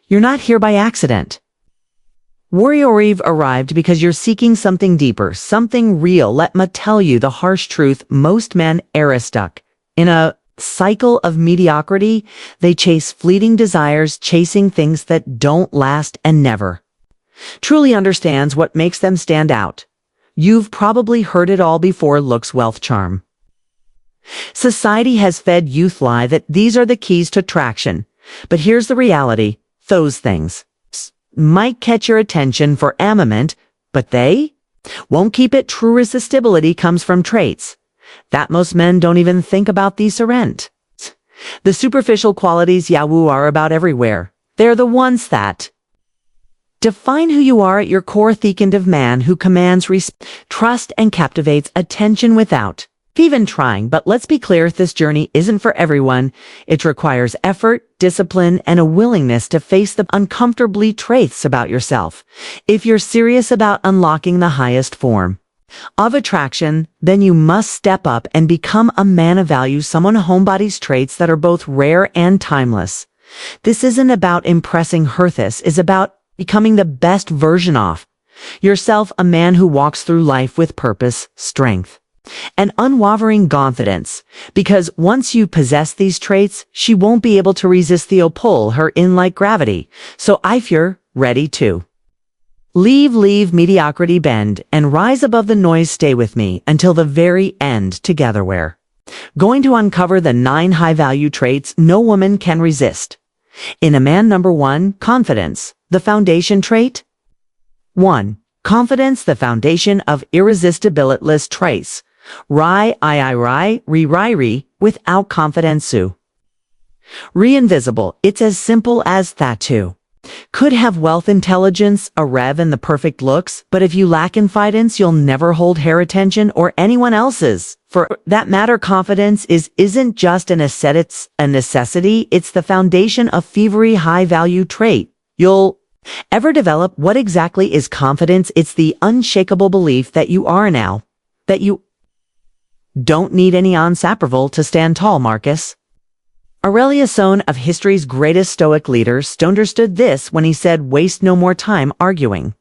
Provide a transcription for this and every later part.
You're not here by accident. Warrior arrived because you're seeking something deeper, something real. Let me tell you the harsh truth. Most men are stuck in a cycle of mediocrity. They chase fleeting desires, chasing things that don't last and never truly understands what makes them stand out. You've probably heard it all before: looks, wealth, charm. Society has fed youth lie that these are the keys to traction. But here's the reality. Those things might catch your attention for a moment, but they won't keep it. True resistibility comes from traits that most men don't even think about. These aren't the superficial qualities Yahoo are about everywhere. They're the ones that define who you are at your core. The kind of man who commands trust and captivates attention without even trying. But let's be clear, this journey isn't for everyone. It requires effort, discipline, and a willingness to face the uncomfortably traits about yourself. If you're serious about unlocking the highest form of attraction, then you must step up and become a man of value, someone who embodies traits that are both rare and timeless. This isn't about impressing her. This is about becoming the best version of yourself, a man who walks through life with purpose, strength, and unwavering confidence. Because once you possess these traits, she won't be able to resist. They'll pull her in like gravity. So if you're ready to leave mediocrity, bend, and rise above the noise, stay with me until the very end. Together we're going to uncover the 9 high-value traits no woman can resist in a man. Number 1, confidence, the foundation trait. 1. Confidence, the foundation of irresistibility traits. Without confidence, invisible. It's as simple as that. Too could have wealth, intelligence, a rev, and the perfect looks, but if you lack confidence, you'll never hold her attention or anyone else's. For that matter, confidence isn't just an asset, it's a necessity. It's the foundation of every high-value trait you'll ever develop. What exactly is confidence? It's the unshakable belief that you are now, that you don't need any ensaprable to stand tall. Marcus Aurelius, one of history's greatest Stoic leaders, understood this when he said, "Waste no more time arguing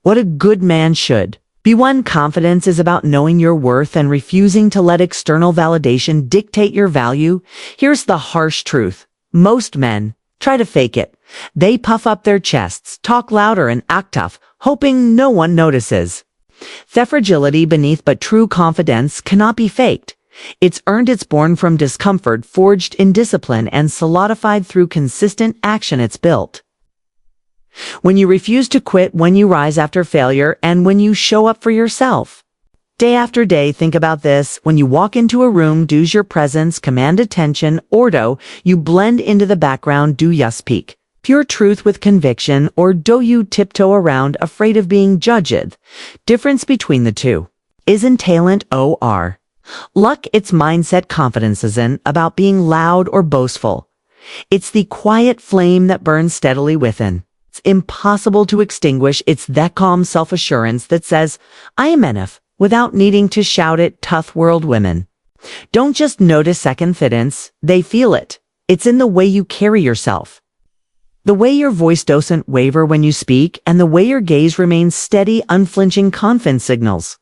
what a good man should be." One, confidence is about knowing your worth and refusing to let external validation dictate your value. Here's the harsh truth. Most men try to fake it. They puff up their chests, talk louder, and act tough, hoping no one notices the fragility beneath. But true confidence cannot be faked. It's earned. It's born from discomfort, forged in discipline, and solidified through consistent action. It's built when you refuse to quit, when you rise after failure, and when you show up for yourself day after day. Think about this. When you walk into a room, does your presence command attention, or do you blend into the background? Do you speak pure truth with conviction, or do you tiptoe around afraid of being judged? Difference between the two isn't talent or luck, it's mindset. Confidence isn't about being loud or boastful. It's the quiet flame that burns steadily within. It's impossible to extinguish. It's that calm self-assurance that says, "I am enough," without needing to shout it. Tough world women don't just notice confidence, they feel it. It's in the way you carry yourself, the way your voice doesn't waver when you speak, and the way your gaze remains steady. Unflinching confidence signals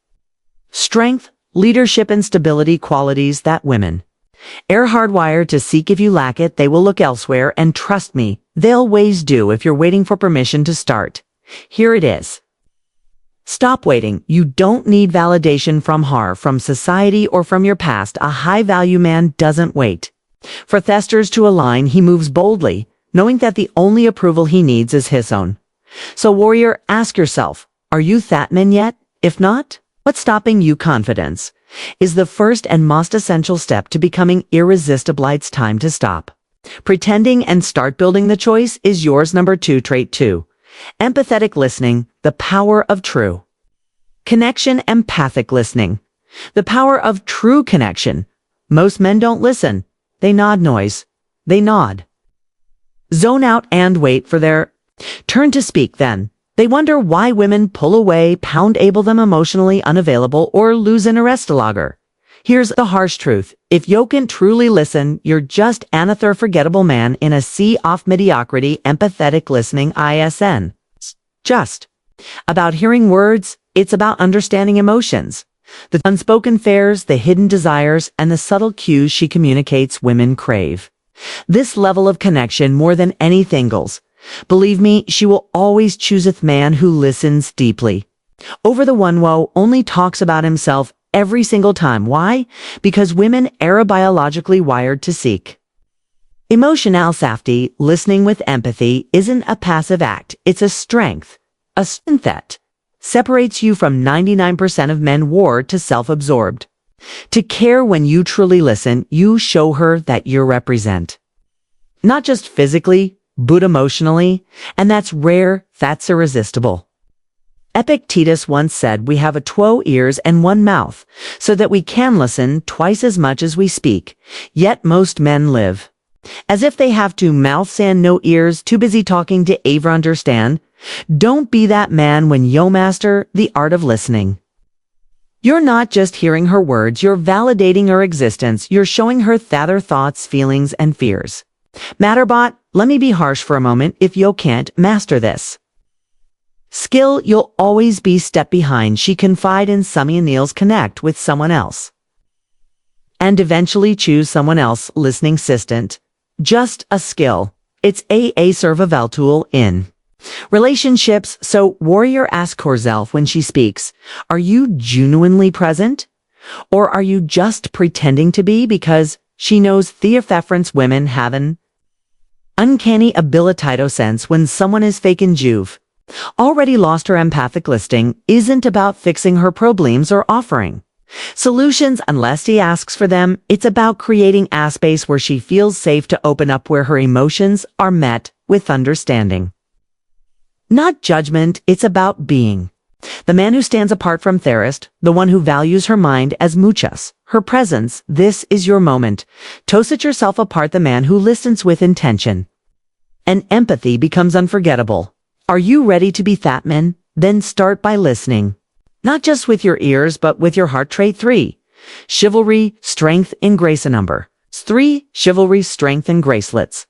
strength, leadership, and stability, qualities that women are hardwired to seek. If you lack it, they will look elsewhere, and trust me, they'll always do. If you're waiting for permission to start, here it is. Stop waiting. You don't need validation from her, from society, or from your past. A high-value man doesn't wait for thesters to align. He moves boldly, knowing that the only approval he needs is his own. So warrior, ask yourself, are you that man yet? If not, what's stopping you? Confidence is the first and most essential step to becoming irresistible. It's time to stop pretending and start building. The choice is yours. Number 2, trait 2, empathetic listening, the power of true connection. Empathic listening, the power of true connection. Most men don't listen. They nod. Noise. They nod, zone out, and wait for their turn to speak. Then they wonder why women pull away, pound able them, emotionally unavailable, or lose an arrestalager. Here's the harsh truth. If you can't truly listen, you're just another forgettable man in a sea of mediocrity. Empathetic listening ISN. Just about hearing words, it's about understanding emotions. The unspoken fears, the hidden desires, and the subtle cues she communicates women crave. This level of connection more than anything else. Believe me, she will always chooseth man who listens deeply. Over the one who only talks about himself every single time. Why? Because women are biologically wired to seek. Emotional safety, listening with empathy, isn't a passive act. It's a strength. A strength that separates you from 99% of men war to self-absorbed. To care when you truly listen, you show her that you represent. Not just physically, but emotionally, and that's rare, that's irresistible. Epictetus once said, we have 2 ears and 1 mouth, so that we can listen twice as much as we speak, yet most men live as if they have 2 mouths and no ears, too busy talking to ever understand. Don't be that man when you master the art of listening. You're not just hearing her words, you're validating her existence, you're showing her that her thoughts, feelings, and fears. Matterbot, let me be harsh for a moment. If you can't master this skill, you'll always be step behind. She confide in Summy and Neil's connect with someone else. And eventually choose someone else, listening assistant. Just a skill. It's a survival tool in relationships. So warrior ask herself when she speaks, are you genuinely present? Or are you just pretending to be? Because she knows theopheference women have an uncanny ability to sense when someone is faking juve. Already lost her empathic listing isn't about fixing her problems or offering solutions unless he asks for them. It's about creating a space where she feels safe to open up, where her emotions are met with understanding, not judgment. It's about being the man who stands apart from Therist, the one who values her mind as muchas, her presence. This is your moment to set yourself apart, the man who listens with intention. And empathy becomes unforgettable. Are you ready to be that man? Then start by listening. Not just with your ears, but with your heart. Trait 3. Chivalry, strength, and grace. A number 3. Chivalry, strength, and gracelets.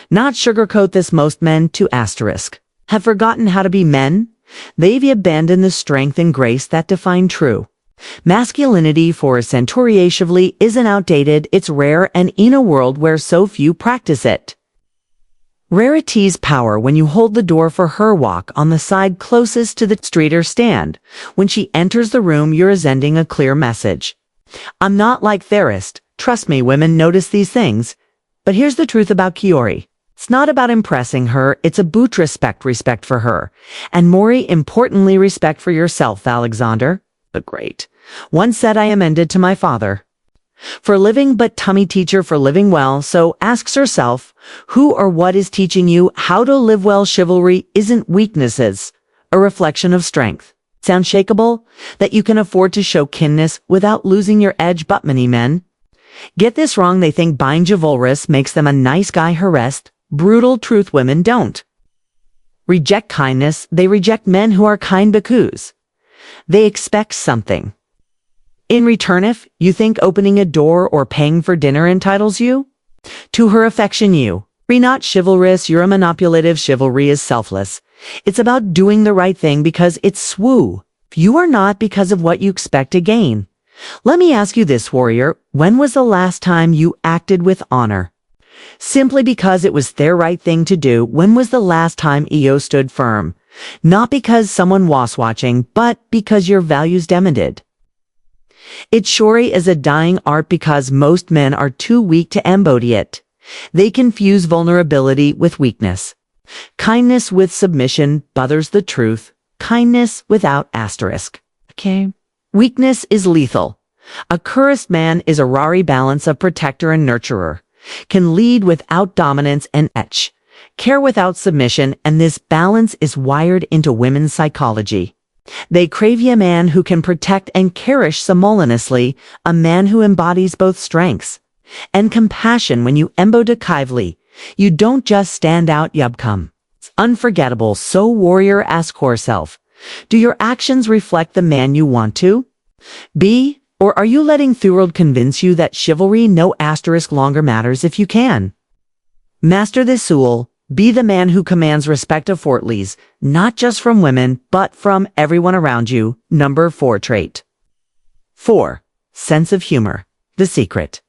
Not sugarcoat this. Most men to asterisk have forgotten how to be men. They've abandoned the strength and grace that define true masculinity. For a century, chivalry isn't outdated. It's rare, and in a world where so few practice it. Rarity's power when you hold the door for her, walk on the side closest to the street or stand. When she enters the room, you're sending a clear message. I'm not like Therist. Trust me, women notice these things. But here's the truth about Kiori. It's not about impressing her, it's about respect for her. And more importantly, respect for yourself. Alexander the Great once said, I am ended to my father for living, but tummy teacher for living well. So asks herself, who or what is teaching you how to live well? Chivalry isn't weaknesses, a reflection of strength. It's unshakable that you can afford to show kindness without losing your edge. But many men get this wrong. They think being chivalrous makes them a nice guy. Harassed, brutal truth. Women don't reject kindness. They reject men who are kind because they expect something in return. If you think opening a door or paying for dinner entitles you to her affection, you are not chivalrous, you're a manipulative. Chivalry is selfless. It's about doing the right thing because it's swoo. You are not because of what you expect to gain. Let me ask you this, warrior. When was the last time you acted with honor simply because it was their right thing to do? When was the last time you stood firm? Not because someone was watching, but because your values demanded. It sure is a dying art because most men are too weak to embody it. They confuse vulnerability with weakness, kindness with submission. Bothers the truth. Kindness without asterisk. Okay. Weakness is lethal. A cursed man is a rare balance of protector and nurturer. Can lead without dominance and care without submission, and this balance is wired into women's psychology. They crave a man who can protect and cherish simultaneously, a man who embodies both strengths and compassion. When you embody Kively, you don't just stand out, you become unforgettable. So warrior, ask yourself, do your actions reflect the man you want to be, Or are you letting the world convince you that chivalry no asterisk longer matters if you can? Master this tool. Be the man who commands respect of Fortleys, not just from women, but from everyone around you. Number 4 trait. 4. Sense of humor. The secret.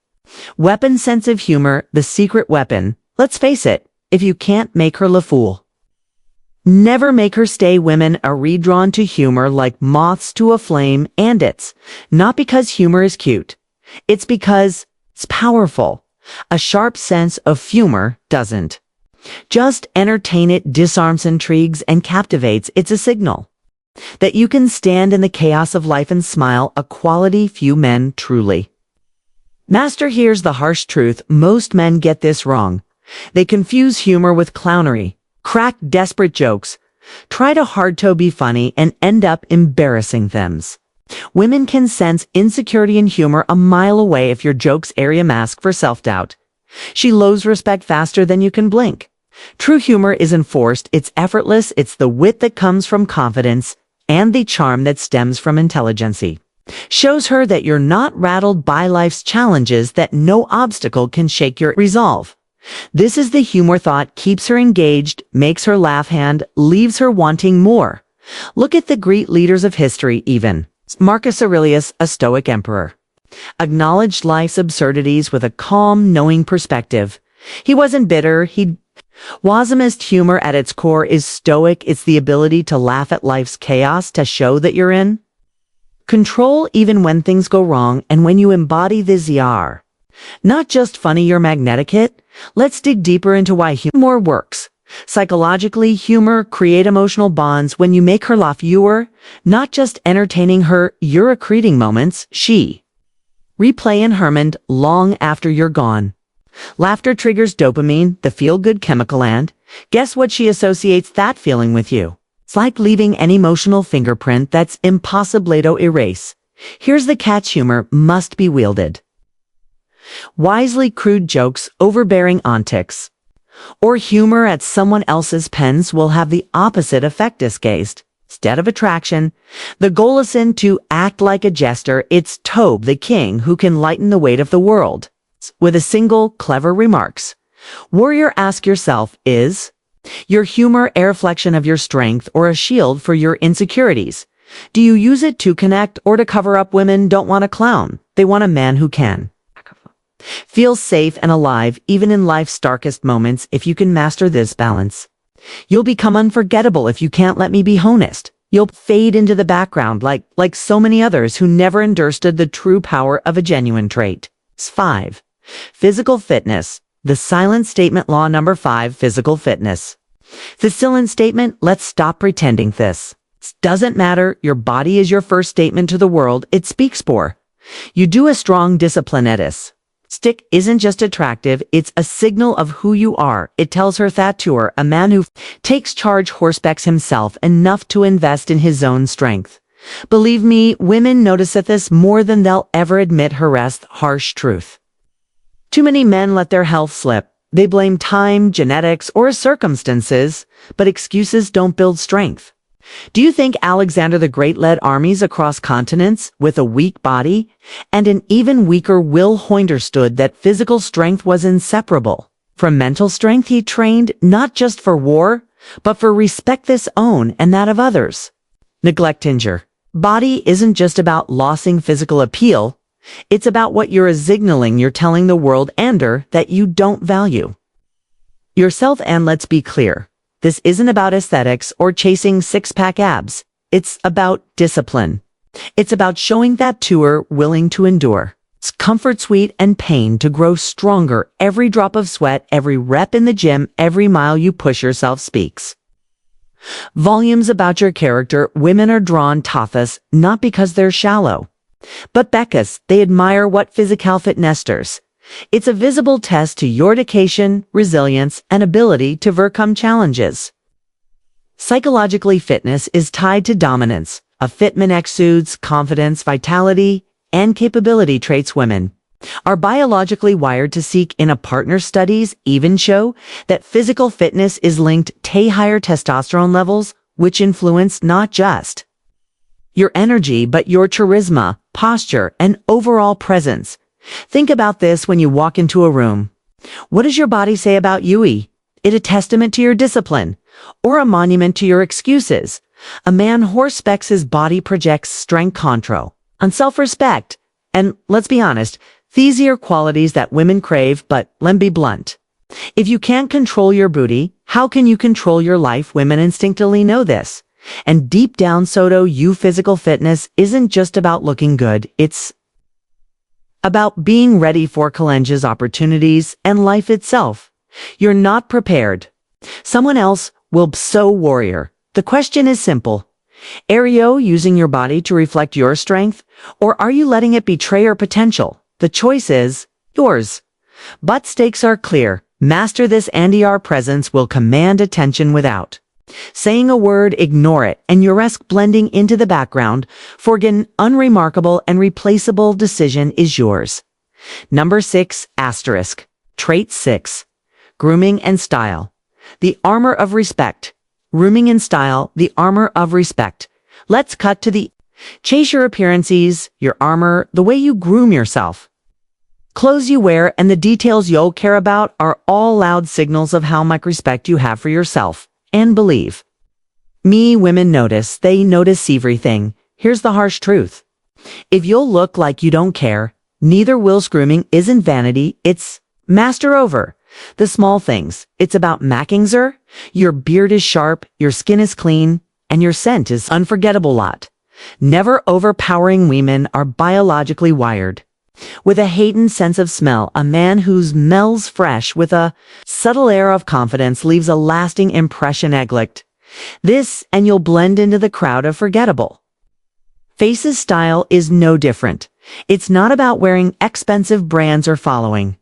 Weapon sense of humor, the secret weapon. Let's face it, if you can't make her la fool. Never make her stay. Women are redrawn to humor like moths to a flame, and it's not because humor is cute. It's because it's powerful. A sharp sense of humor doesn't just entertain, it disarms, intrigues, and captivates. It's a signal that you can stand in the chaos of life and smile, a quality few men truly master. Here's the harsh truth. Most men get this wrong. They confuse humor with clownery, crack desperate jokes, try to hard-toe be funny, and end up embarrassing them. Women can sense insecurity and humor a mile away if your jokes area mask for self-doubt. She loses respect faster than you can blink. True humor isn't forced, it's effortless, it's the wit that comes from confidence and the charm that stems from intelligence. Shows her that you're not rattled by life's challenges, that no obstacle can shake your resolve. This is the humor thought keeps her engaged, makes her laugh and leaves her wanting more. Look at the great leaders of history even. Marcus Aurelius, a Stoic emperor, acknowledged life's absurdities with a calm, knowing perspective. He wasn't bitter, Wasmist humor at its core is stoic. It's the ability to laugh at life's chaos, to show that you're in control even when things go wrong, and when you embody this are not just funny, you're magnetic. Let's dig deeper into why humor works. Psychologically, humor creates emotional bonds. When you make her laugh, you're not just entertaining her, you're accreting moments she replay in her mind long after you're gone. Laughter triggers dopamine, the feel-good chemical, and guess what? She associates that feeling with you. It's like leaving an emotional fingerprint that's impossible to erase. Here's the catch. Humor must be wielded wisely. Crude jokes, overbearing antics, or humor at someone else's expense will have the opposite effect. Disgust instead of attraction. The goal isn't to act like a jester, it's Tobe the king who can lighten the weight of the world with a single clever remarks. Warrior, ask yourself, is your humor a reflection of your strength or a shield for your insecurities? Do you use it to connect or to cover up? Women don't want a clown. They want a man who can feel safe and alive even in life's darkest moments. If you can master this balance, you'll become unforgettable. If you can't, let me be honest, you'll fade into the background like so many others who never understood the true power of a genuine trait. 5. Physical fitness. The silent statement law. Number 5. Physical fitness. The silent statement. Let's stop pretending this doesn't matter. Your body is your first statement to the world. It speaks for you. Do a strong discipline. Edis stick isn't just attractive, it's a signal of who you are. It tells her that to her, a man who takes charge horsebacks himself enough to invest in his own strength. Believe me, women notice at this more than they'll ever admit. Harsh truth. Too many men let their health slip. They blame time, genetics, or circumstances, but excuses don't build strength. Do you think Alexander the Great led armies across continents with a weak body and an even weaker will? He understood that physical strength was inseparable from mental strength. He trained not just for war, but for respect his own and that of others. Neglect injure. Body isn't just about losing physical appeal. It's about what you're signaling. You're telling the world and her that you don't value yourself. And let's be clear, this isn't about aesthetics or chasing six-pack abs. It's about discipline. It's about showing that to her, willing to endure it's comfort, sweet, and pain to grow stronger. Every drop of sweat, every rep in the gym, every mile you push yourself speaks volumes about your character. Women are drawn to us not because they're shallow, but because they admire what physical fit nesters. It's a visible test to your dedication, resilience, and ability to overcome challenges. Psychologically, fitness is tied to dominance. A fit man exudes confidence, vitality, and capability traits. Women are biologically wired to seek in a partner. Studies even show that physical fitness is linked to higher testosterone levels, which influence not just your energy, but your charisma, posture, and overall presence. Think about this when you walk into a room. What does your body say about you? Is it a testament to your discipline, or a monument to your excuses? A man who respects his body projects strength, control, and self-respect. And let's be honest, these are qualities that women crave, but let's be blunt. If you can't control your booty, how can you control your life? Women instinctively know this. And deep down, physical fitness isn't just about looking good, it's about being ready for challenges, opportunities, and life itself. You're not prepared. Someone else will warrior. The question is simple. Are you using your body to reflect your strength, or are you letting it betray your potential? The choice is yours. But stakes are clear. Master this and your presence will command attention without saying a word. Ignore it, and you risk blending into the background. Forgotten, unremarkable, and replaceable decision is yours. Number 6, asterisk. Trait 6. Grooming and style. The armor of respect. Grooming and style, the armor of respect. Let's cut to the chase. Your appearances, your armor, the way you groom yourself. Clothes you wear and the details you'll care about are all loud signals of how much respect you have for yourself. And believe me, women notice. They notice everything. Here's the harsh truth. If you'll look like you don't care, neither will's. Grooming isn't vanity, it's master over the small things. It's about mackingser. Your beard is sharp, your skin is clean, and your scent is unforgettable. Lot. Never overpowering. Women are biologically wired with a heightened sense of smell. A man who smells fresh with a subtle air of confidence leaves a lasting impression. Neglect this and you'll blend into the crowd of forgettable faces. Style is no different. It's not about wearing expensive brands or following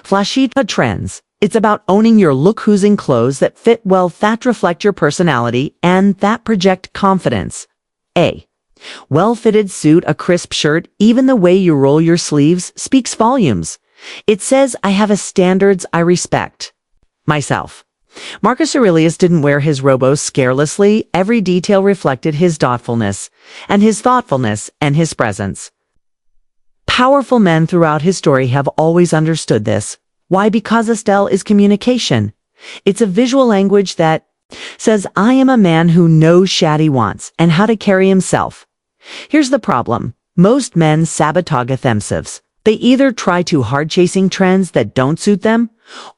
flashy trends. It's about owning your look, choosing clothes that fit well, that reflect your personality, and that project confidence. A well-fitted suit, a crisp shirt, even the way you roll your sleeves speaks volumes. It says, I have a standards I respect myself. Marcus Aurelius didn't wear his robes carelessly. Every detail reflected his thoughtfulness and his presence. Powerful men throughout history have always understood this. Why? Because a style is communication. It's a visual language that says, I am a man who knows what he wants and how to carry himself. Here's the problem. Most men sabotage themselves. They either try too hard chasing trends that don't suit them,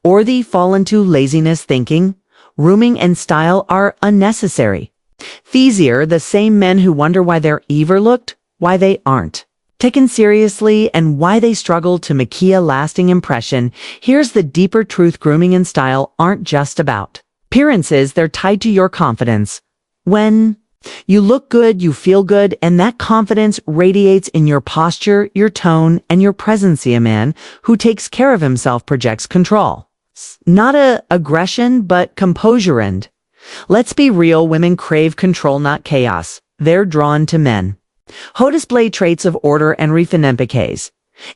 or they fall into laziness thinking grooming and style are unnecessary. These are the same men who wonder why they're overlooked, why they aren't taken seriously, and why they struggle to make a lasting impression. Here's the deeper truth. Grooming and style aren't just about appearances, they're tied to your confidence. When you look good, you feel good, and that confidence radiates in your posture, your tone, and your presence. A man who takes care of himself projects control. Not aggression, but composure. And let's be real, women crave control, not chaos. They're drawn to men who display traits of order and refinement.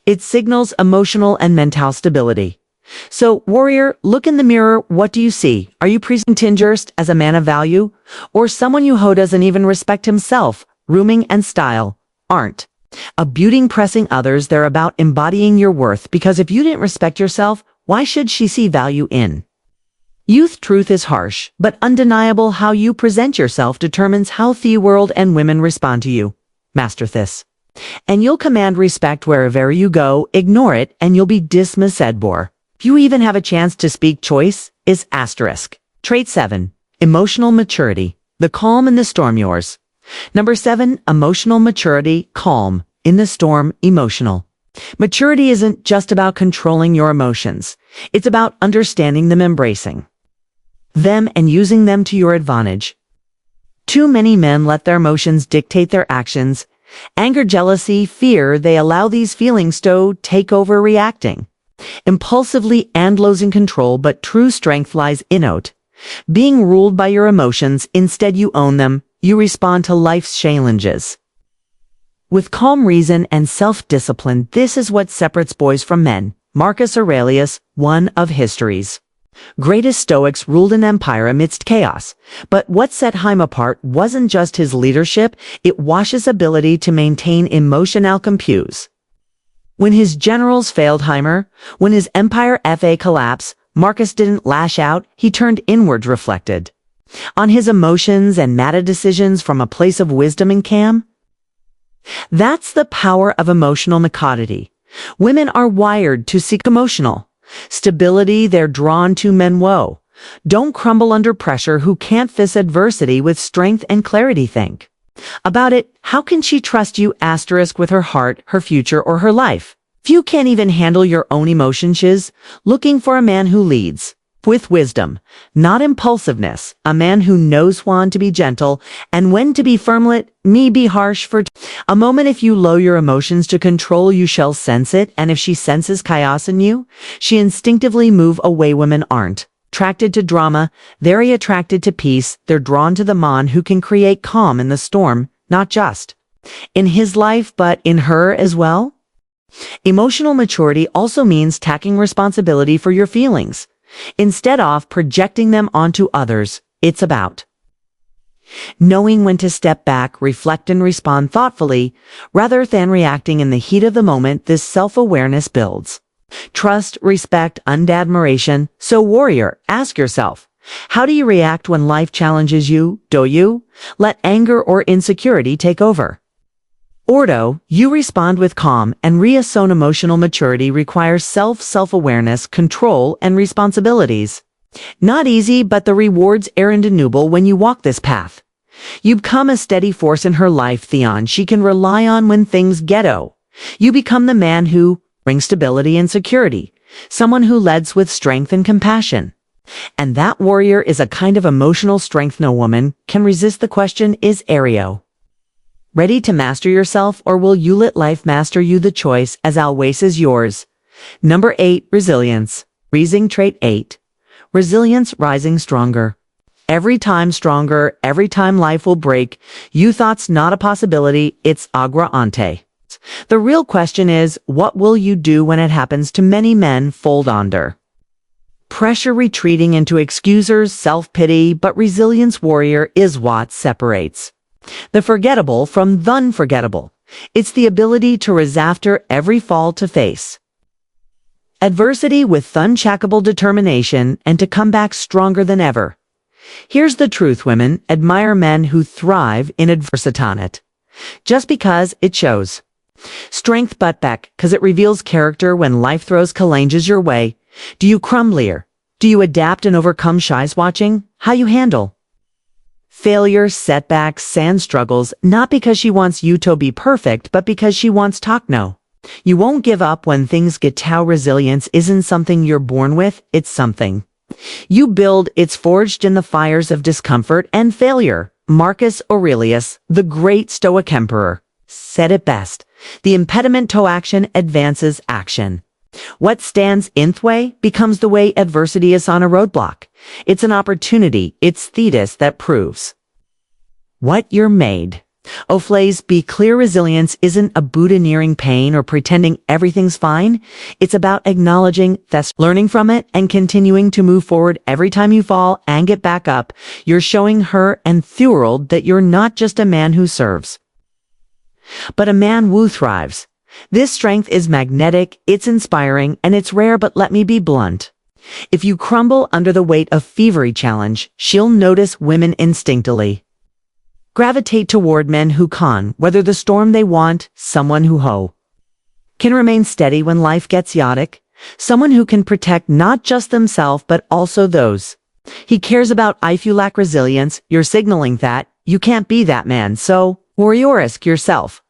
It signals emotional and mental stability. So, warrior, look in the mirror. What do you see? Are you presenting as a man of value, or someone who doesn't even respect himself? Grooming and style aren't about impressing others. They're about embodying your worth, because if you didn't respect yourself, why should she see value in youth? Truth is harsh, but undeniable. How you present yourself determines how the world and women respond to you. Master this, and you'll command respect wherever you go. Ignore it, and you'll be dismissed. You even have a chance to speak. Choice is asterisk. Trait 7. Emotional maturity. The calm in the storm. Yours. Number 7. Emotional maturity. Calm in the storm. Emotional maturity isn't just about controlling your emotions. It's about understanding them, embracing them, and using them to your advantage. Too many men let their emotions dictate their actions. Anger, jealousy, fear, they allow these feelings to take over, reacting impulsively and losing control. But true strength lies in being ruled by your emotions. Instead, you own them. You respond to life's challenges with calm reason and self-discipline. This is what separates boys from men. Marcus Aurelius, one of history's Greatest Stoics ruled an empire amidst chaos. But what set Heim apart wasn't just his leadership, it was his ability to maintain emotional compose. When his generals failed Heimer, when his empire fa collapsed, Marcus didn't lash out, he turned inward reflected on his emotions and made decisions from a place of wisdom and calm. That's the power of emotional methodicy. Women are wired to seek emotional stability. They're drawn to men who don't crumble under pressure, who can't face adversity with strength and clarity. Think about it. How can she trust you asterisk with her heart, her future, or her life? If you can't even handle your own emotions, she's looking for a man who leads with wisdom, not impulsiveness, a man who knows when to be gentle and when to be firm. Let me be harsh for a moment. If you lower your emotions to control, you shall sense it, and if she senses chaos in you, she instinctively move away. Women aren't attracted to drama, very attracted to peace. They're drawn to the man who can create calm in the storm, not just in his life, but in her as well. Emotional maturity also means taking responsibility for your feelings. Instead of projecting them onto others, it's about knowing when to step back, reflect, and respond thoughtfully, rather than reacting in the heat of the moment. This self-awareness builds trust, respect, and admiration. So warrior, ask yourself, how do you react when life challenges you? Do you let anger or insecurity take over? Or do you respond with calm and reason? Emotional maturity requires self-awareness, control, and responsibilities. Not easy, but the rewards are undeniable when you walk this path. You become a steady force in her life, Theon. She can rely on when things ghetto. You become the man who brings stability and security, someone who leads with strength and compassion. And that warrior is a kind of emotional strength no woman can resist. The question is, are you ready to master yourself, or will you let life master you? The choice, as always, is yours. Number 8, resilience. Rising trait 8. Resilience, rising stronger. Every time stronger, every time life will break you. Thought's not a possibility, it's agua ante. The real question is, what will you do when it happens? To many men fold under pressure, retreating into excusers, self-pity, but resilience warrior is what separates the forgettable from the unforgettable. It's the ability to rise after every fall, to face adversity with unshakable determination, and to come back stronger than ever. Here's the truth: women admire men who thrive in adversity, just because it shows strength, but back because it reveals character. When life throws challenges your way, do you crumble? Do you adapt and overcome? She's watching how you handle failure, setbacks, and struggles, not because she wants you to be perfect, but because she wants to know you won't give up when things get tough. Resilience isn't something you're born with, it's something you build. It's forged in the fires of discomfort and failure. Marcus Aurelius, the great Stoic emperor, said it best: the impediment to action advances action. What stands in the way becomes the way. Adversity is on a roadblock. It's an opportunity. It's thetis that proves what you're made. Oflays, be clear: resilience isn't a boutonniering pain or pretending everything's fine. It's about acknowledging that's learning from it and continuing to move forward. Every time you fall and get back up, you're showing her and the world that you're not just a man who serves, but a man who thrives. This strength is magnetic, it's inspiring, and it's rare. But let me be blunt. If you crumble under the weight of fevery challenge, she'll notice. Women instinctively gravitate toward men who can weather the storm. They want someone who can remain steady when life gets chaotic, someone who can protect not just themselves but also those he cares about. If you lack resilience, you're signaling that you can't be that man. So, warrior-esque yourself.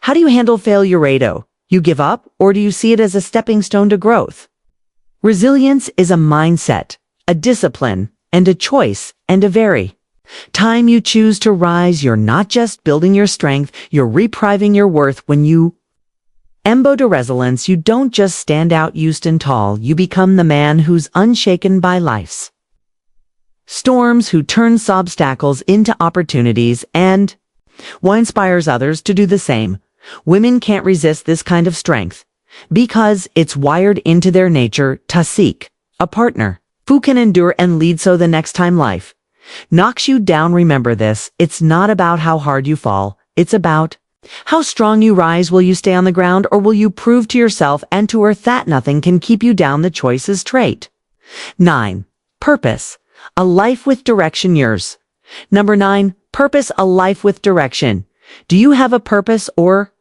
How do you handle failure? Do you give up, or do you see it as a stepping stone to growth? Resilience is a mindset, a discipline, and a choice, and a very time you choose to rise. You're not just building your strength, you're reproving your worth. When you embody resilience, you don't just stand out, you stand tall. You become the man who's unshaken by life's storms, who turns obstacles into opportunities, and what inspires others to do the same. Women can't resist this kind of strength because it's wired into their nature to seek a partner who can endure and lead so the next time life knocks you down. Remember this, it's not about how hard you fall, it's about how strong you rise. Will you stay on the ground, or will you prove to yourself and to earth that nothing can keep you down? The choice is trait. 9. Purpose. A life with direction. Yours. Number 9. Purpose. A life with direction. Do you have a purpose, or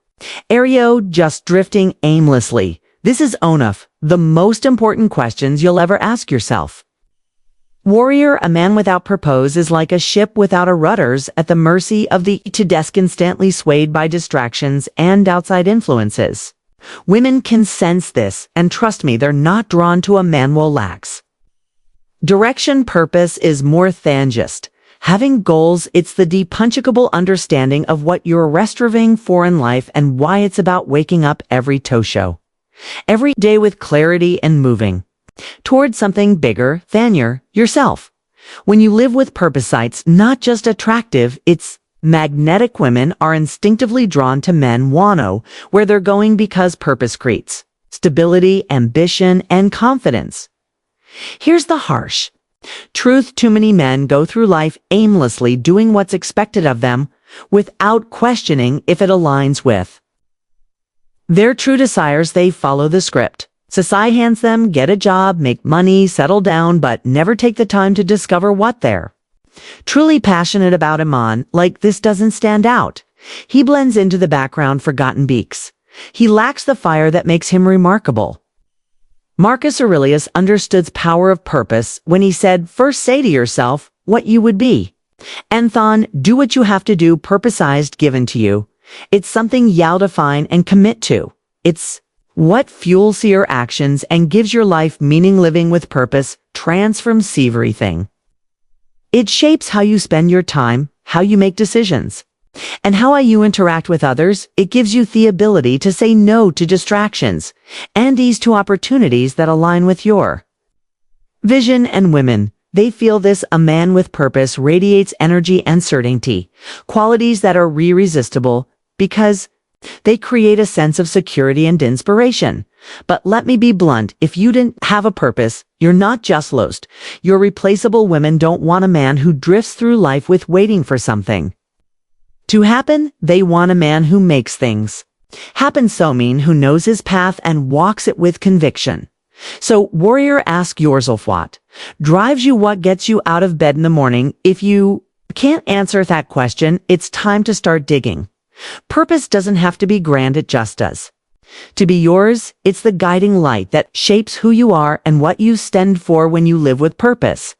are you just drifting aimlessly? This is one of the most important questions you'll ever ask yourself. Warrior, a man without purpose is like a ship without a rudders, at the mercy of the desk, constantly swayed by distractions and outside influences. Women can sense this, and trust me, they're not drawn to a man who lacks direction. Purpose is more than just having goals. It's the deep, unshakable understanding of what you're striving for in life and why. It's about waking up every every day with clarity and moving towards something bigger than yourself. When you live with purpose, it's not just attractive, it's magnetic. Women are instinctively drawn to men where they're going because purpose creates stability, ambition, and confidence. Here's the harsh truth. Too many men go through life aimlessly, doing what's expected of them without questioning if it aligns with their true desires. They follow the script society hands them: get a job, make money, settle down, but never take the time to discover what they're truly passionate about. Iman, like this, doesn't stand out. He blends into the background, forgotten beaks. He lacks the fire that makes him remarkable. Marcus Aurelius understood the power of purpose when he said, first say to yourself what you would be, and then do what you have to do. Purposized, given to you. It's something you'll define and commit to. It's what fuels your actions and gives your life meaning. Living with purpose transforms everything. It shapes how you spend your time, how you make decisions, and how you interact with others. It gives you the ability to say no to distractions and ease to opportunities that align with your vision. And women, they feel this. A man with purpose radiates energy and certainty, qualities that are irresistible because they create a sense of security and inspiration. But let me be blunt, if you didn't have a purpose, you're not just lost, you're replaceable. Women don't want a man who drifts through life with waiting for something to happen. They want a man who makes things happen. So mean, who knows his path and walks it with conviction. So warrior, ask yourself what drives you, what gets you out of bed in the morning. If you can't answer that question, it's time to start digging. Purpose doesn't have to be grand, it just does to be yours. It's the guiding light that shapes who you are and what you stand for. When you live with purpose,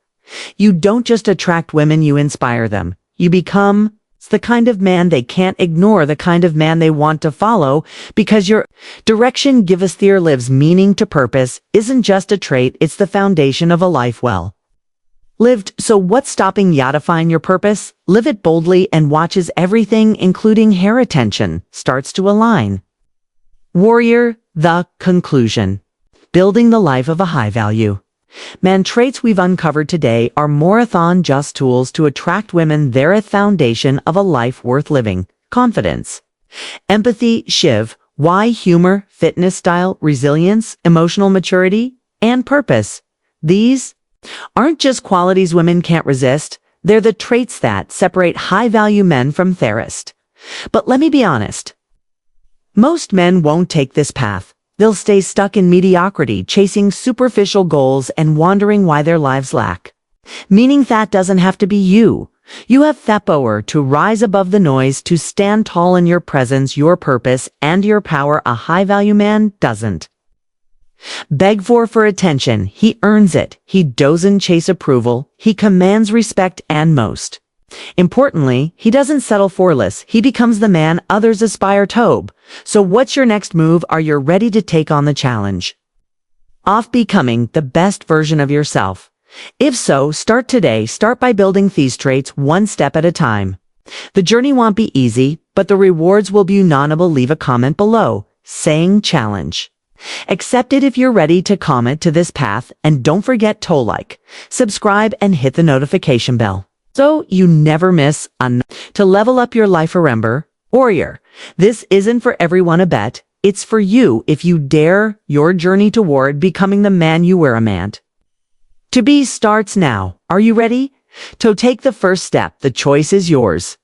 you don't just attract women, you inspire them. You become the kind of man they can't ignore, the kind of man they want to follow, because your direction gives their lives meaning. To purpose isn't just a trait, it's the foundation of a life well lived. So what's stopping you to find your purpose? Live it boldly and watch as everything, including hair attention, starts to align. Warrior, the conclusion. Building the life of a high value man. Traits we've uncovered today are more than just tools to attract women. They're a foundation of a life worth living. Confidence, empathy, why, humor, fitness, style, resilience, emotional maturity, and purpose. These aren't just qualities women can't resist, they're the traits that separate high-value men from theists. But let me be honest, most men won't take this path. They'll stay stuck in mediocrity, chasing superficial goals and wondering why their lives lack meaning. That doesn't have to be you. You have the power to rise above the noise, to stand tall in your presence, your purpose, and your power. A high-value man doesn't beg for attention, he earns it. He doesn't chase approval, he commands respect, and most importantly, he doesn't settle for less. He becomes the man others aspire to. So what's your next move? Are you ready to take on the challenge of becoming the best version of yourself? If so, start today. Start by building these traits one step at a time. The journey won't be easy, but the rewards will be undeniable. Leave a comment below saying challenge. Accept it if you're ready to commit to this path, and don't forget to like, subscribe, and hit the notification bell so you never miss to level up your life. Remember, warrior, this isn't for everyone. I bet it's for you if you dare your journey toward becoming the man you were meant To be starts now. Are you ready? To take the first step, the choice is yours.